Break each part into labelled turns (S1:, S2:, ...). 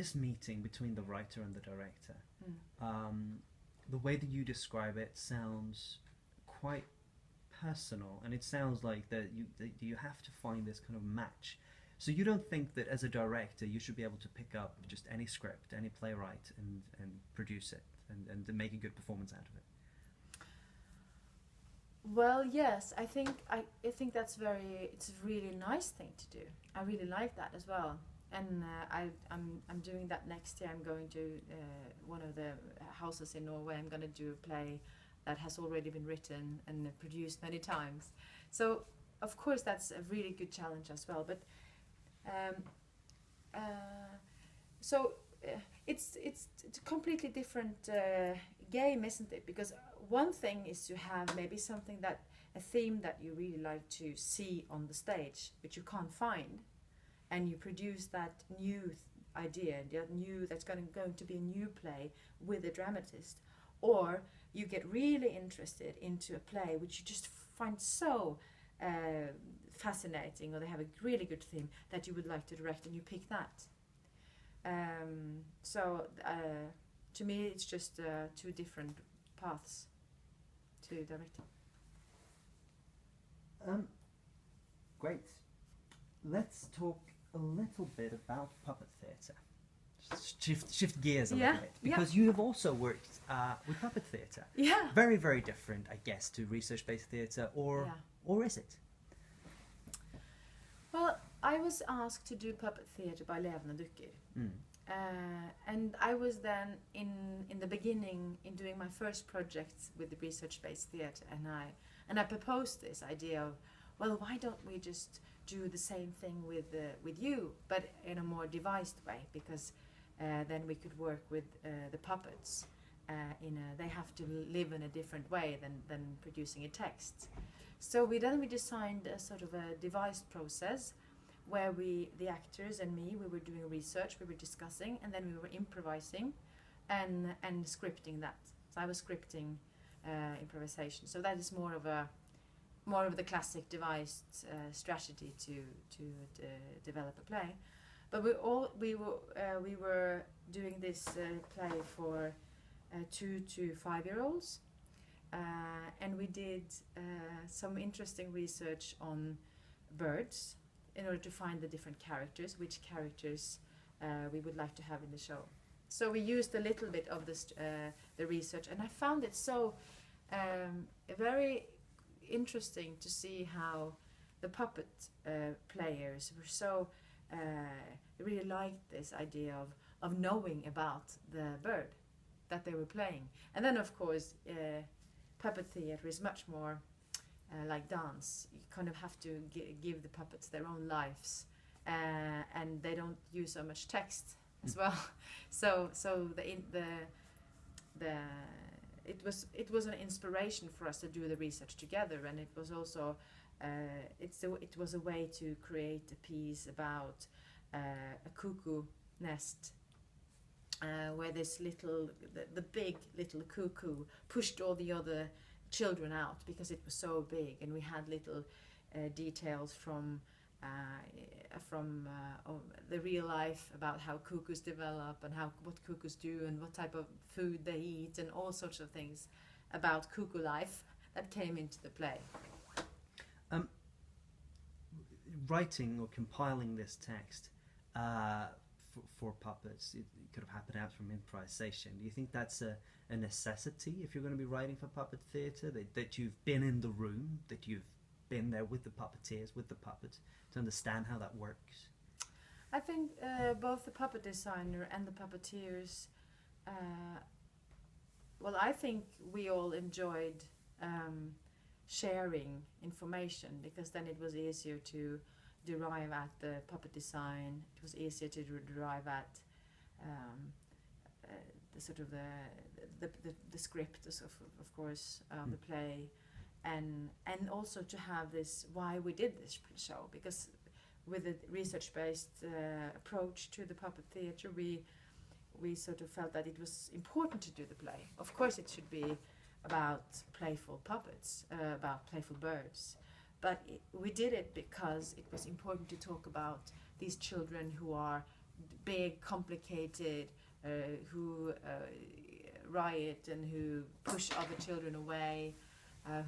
S1: this meeting between the writer and the director, the way that you describe it sounds quite personal, and it sounds like that you have to find this kind of match. So you don't think that as a director you should be able to pick up just any script, any playwright, and produce it and make a good performance out of it?
S2: Well, yes, I think that's it's a really nice thing to do. I really like that as well, and I'm doing that next year. I'm going to one of the houses in Norway. I'm going to do a play that has already been written and produced many times. So of course that's a really good challenge as well. But it's a completely different game, isn't it? Because one thing is to have maybe something a theme that you really like to see on the stage, but you can't find, and you produce that new idea, that's going to be a new play with a dramatist, or you get really interested into a play which you just find so fascinating, or they have a really good theme that you would like to direct, and you pick that. To me, it's just two different paths to directing.
S1: Great. Let's talk a little bit about puppet theatre. Shift gears a little bit, because you have also worked with puppet theatre.
S2: Yeah.
S1: Very, very different, I guess, to research-based theatre, or is it?
S2: Well, I was asked to do puppet theatre by Levende Dukker. And I was then in the beginning in doing my first project with the research-based theatre, and I proposed this idea of, well, why don't we just do the same thing with you, but in a more devised way, because then we could work with the puppets. They have to live in a different way than producing a text. So we designed a sort of a devised process where the actors and me, we were doing research, we were discussing, and then we were improvising and scripting that. So I was scripting improvisation. So that is more of the classic devised strategy to develop a play. But we were doing this play for 2 to 5-year-olds, and we did some interesting research on birds in order to find the different characters, which characters we would like to have in the show. So we used a little bit of this, the research, and I found it so very interesting to see how the puppet players were so really liked this idea of knowing about the bird that they were playing. And then of course puppet theatre is much more like dance. You kind of have to give the puppets their own lives, and they don't use so much text as well. So it was an inspiration for us to do the research together, and it was also it was a way to create a piece about a cuckoo nest, where this the big little cuckoo pushed all the other children out because it was so big, and we had little details from the real life about how cuckoos develop and what cuckoos do and what type of food they eat and all sorts of things about cuckoo life that came into the play.
S1: Writing or compiling this text for puppets, it could have happened out from improvisation. Do you think that's a necessity if you're going to be writing for puppet theatre, that you've been in the room, that you've been there with the puppeteers, with the puppets, to understand how that works?
S2: I think both the puppet designer and the puppeteers, well, I think we all enjoyed sharing information, because then it was easier to derive at the puppet design. It was easier to derive at the sort of the script, of course, of the play, and also to have this why we did this show, because with a research-based approach to the puppet theatre, we sort of felt that it was important to do the play. Of course, it should be about playful puppets, about playful birds, but we did it because it was important to talk about these children who are big, complicated, who riot and who push other children away,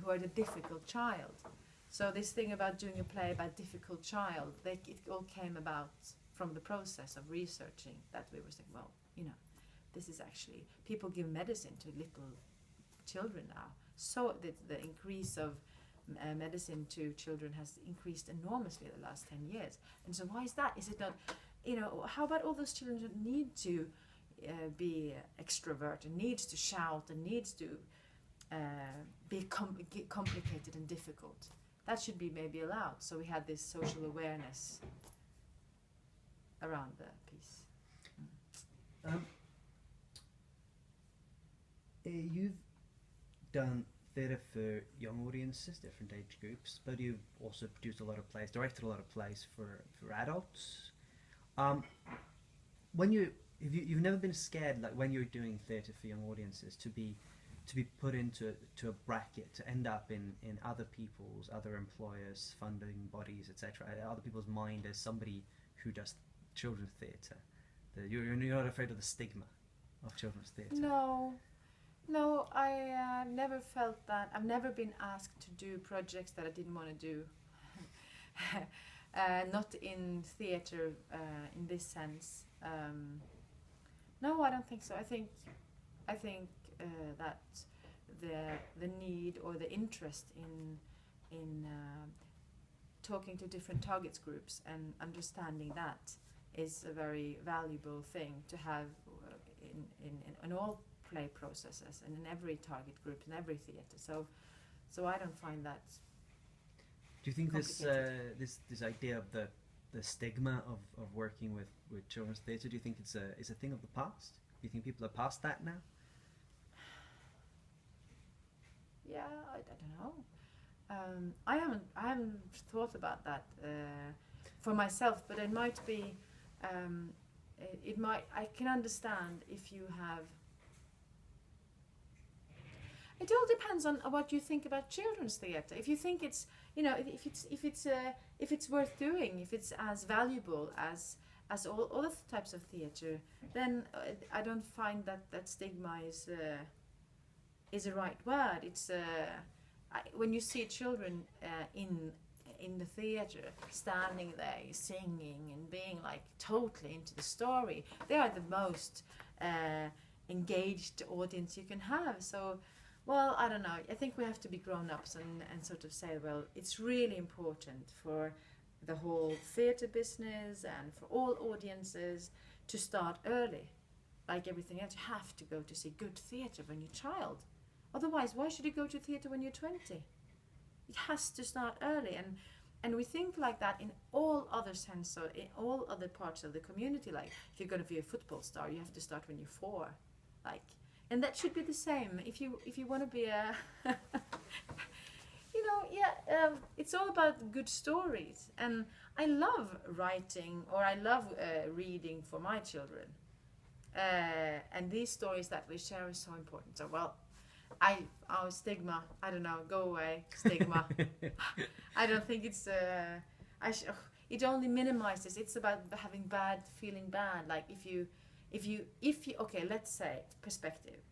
S2: who are the difficult child. So this thing about doing a play about difficult child, it all came about from the process of researching that we were saying, well, you know, this is actually, people give medicine to little children now. So the increase of medicine to children has increased enormously the last 10 years. And so why is that? Is it not, you know, how about all those children that need to be extrovert and needs to shout and needs to be complicated and difficult? That should be maybe allowed. So we had this social awareness around the piece.
S1: You've done theatre for young audiences, different age groups, but you've also produced a lot of plays, directed a lot of plays for adults. When you've never been scared, like when you're doing theatre for young audiences, to be put into a bracket, to end up in other employers, funding bodies, etc., other people's mind as somebody who does children's theatre. You're not afraid of the stigma of children's theatre?
S2: No, I never felt that. I've never been asked to do projects that I didn't want to do. Not in theatre in this sense. No, I don't think so. I think that the need or the interest in talking to different target groups and understanding that is a very valuable thing to have in all play processes and in every target group in every theatre. So I don't find that. Do
S1: you think this idea of the stigma of working with children's theatre, do you think it's a thing of the past? Do you think people are past that now?
S2: Yeah, I don't know. I haven't thought about that for myself, but it might be. It might. I can understand if you have. It all depends on what you think about children's theatre. If you think it's, you know, if it's worth doing, if it's as valuable as all other types of theatre, then I don't find that stigma is a right word. It's when you see children in the theatre standing there singing and being like totally into the story, they are the most engaged audience you can have. So, well, I don't know. I think we have to be grown-ups and sort of say, well, it's really important for the whole theatre business and for all audiences to start early. Like everything else, you have to go to see good theatre when you're a child. Otherwise, why should you go to theatre when you're 20? It has to start early, and we think like that in all other sense, so in all other parts of the community. Like if you're going to be a football star, you have to start when you're 4. Like, and that should be the same. If you want to be a, it's all about good stories, and I love writing, or I love reading for my children, and these stories that we share is so important. So well. Our stigma, I don't know, go away, stigma. I don't think it's, it only minimizes, it's about feeling bad. Like if you, okay, let's say, perspective.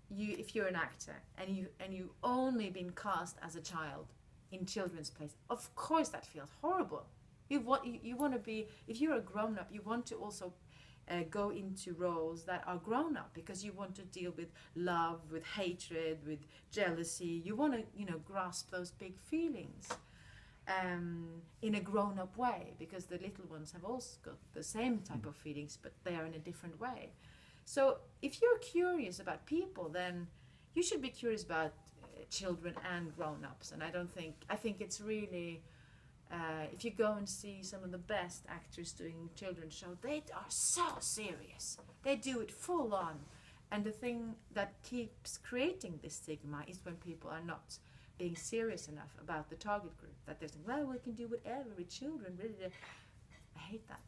S2: If you're an actor and you only been cast as a child in children's plays, of course that feels horrible. You want to be, if you're a grown up, you want to also go into roles that are grown up, because you want to deal with love, with hatred, with jealousy. You want to, grasp those big feelings in a grown up way, because the little ones have also got the same type of feelings, but they are in a different way. So if you're curious about people, then you should be curious about children and grown-ups. And I think it's really, if you go and see some of the best actors doing children's shows, they are so serious. They do it full on. And the thing that keeps creating this stigma is when people are not being serious enough about the target group. That they're saying, well, we can do whatever with children. Really, I hate that.